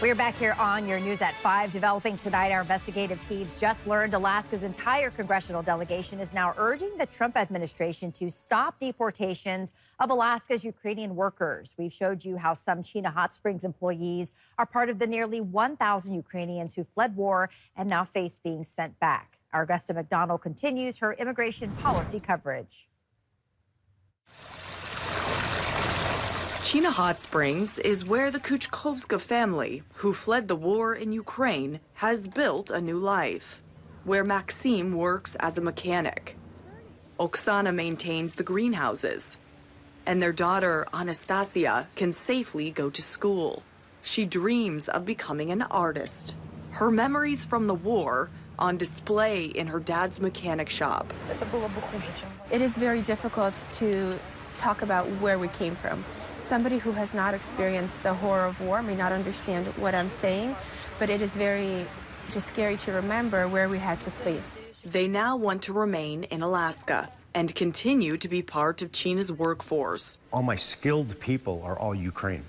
We're back here on your news at 5. Developing tonight, our investigative teams just learned Alaska's entire congressional delegation is now urging the Trump administration to stop deportations of Alaska's Ukrainian workers. We've showed you how some Chena Hot Springs employees are part of the nearly 1,000 Ukrainians who fled war and now face being sent back. Our Augusta McDonald continues her immigration policy coverage. Chena Hot Springs is where the Kuchkovska family, who fled the war in Ukraine, has built a new life, where Maxim works as a mechanic. Oksana maintains the greenhouses, and their daughter, Anastasia, can safely go to school. She dreams of becoming an artist. Her memories from the war on display in her dad's mechanic shop. It is very difficult to talk about where we came from. Somebody who has not experienced the horror of war may not understand what I'm saying, but it is very just scary to remember where we had to flee. They now want to remain in Alaska and continue to be part of Chena's workforce. All my skilled people are all Ukraine,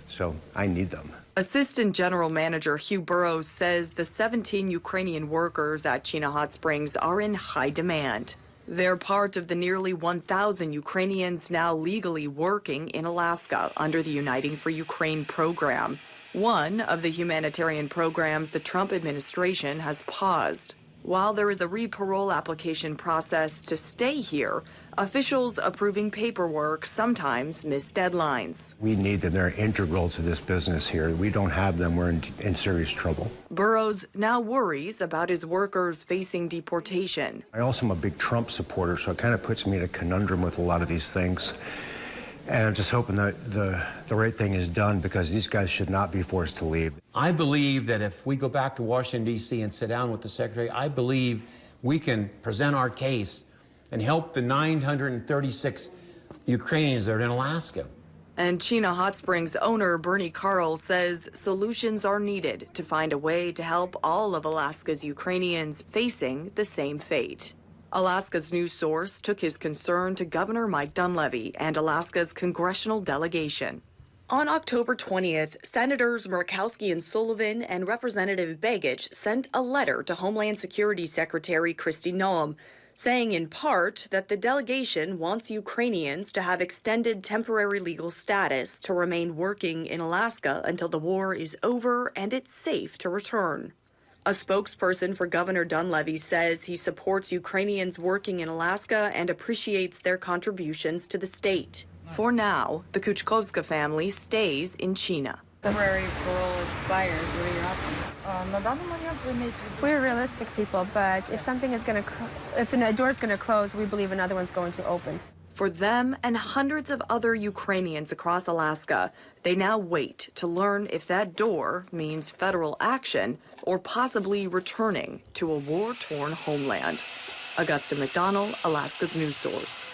so I need them. Assistant General Manager Hugh Burrows says the 17 Ukrainian workers at Chena Hot Springs are in high demand. They're part of the nearly 1,000 Ukrainians now legally working in Alaska under the Uniting for Ukraine program, one of the humanitarian programs the Trump administration has paused. While there is a re-parole application process to stay here, officials approving paperwork sometimes miss deadlines. We need them. They're integral to this business here. We don't have them, we're in serious trouble. Burrows now worries about his workers facing deportation. I also am a big Trump supporter, so it kind of puts me in a conundrum with a lot of these things. And I'm just hoping that the right thing is done, because these guys should not be forced to leave. I believe that if we go back to Washington, D.C. and sit down with the Secretary, I believe we can present our case and help the 936 Ukrainians that are in Alaska. And Chena Hot Springs owner Bernie Carl says solutions are needed to find a way to help all of Alaska's Ukrainians facing the same fate. Alaska's news source took his concern to Governor Mike Dunleavy and Alaska's congressional delegation. On October 20th, Senators Murkowski and Sullivan and Representative Begich sent a letter to Homeland Security Secretary Kristi Noem, saying in part that the delegation wants Ukrainians to have extended temporary legal status to remain working in Alaska until the war is over and it's safe to return. A spokesperson for Governor Dunleavy says he supports Ukrainians working in Alaska and appreciates their contributions to the state. For now, the Kuchkovska family stays in Chena. Temporary parole expires. What are your options? We're realistic people, but if something is going to, if a door is going to close, we believe another one's going to open. For them and hundreds of other Ukrainians across Alaska, they now wait to learn if that door means federal action or possibly returning to a war-torn homeland. Augusta McDonald, Alaska's news source.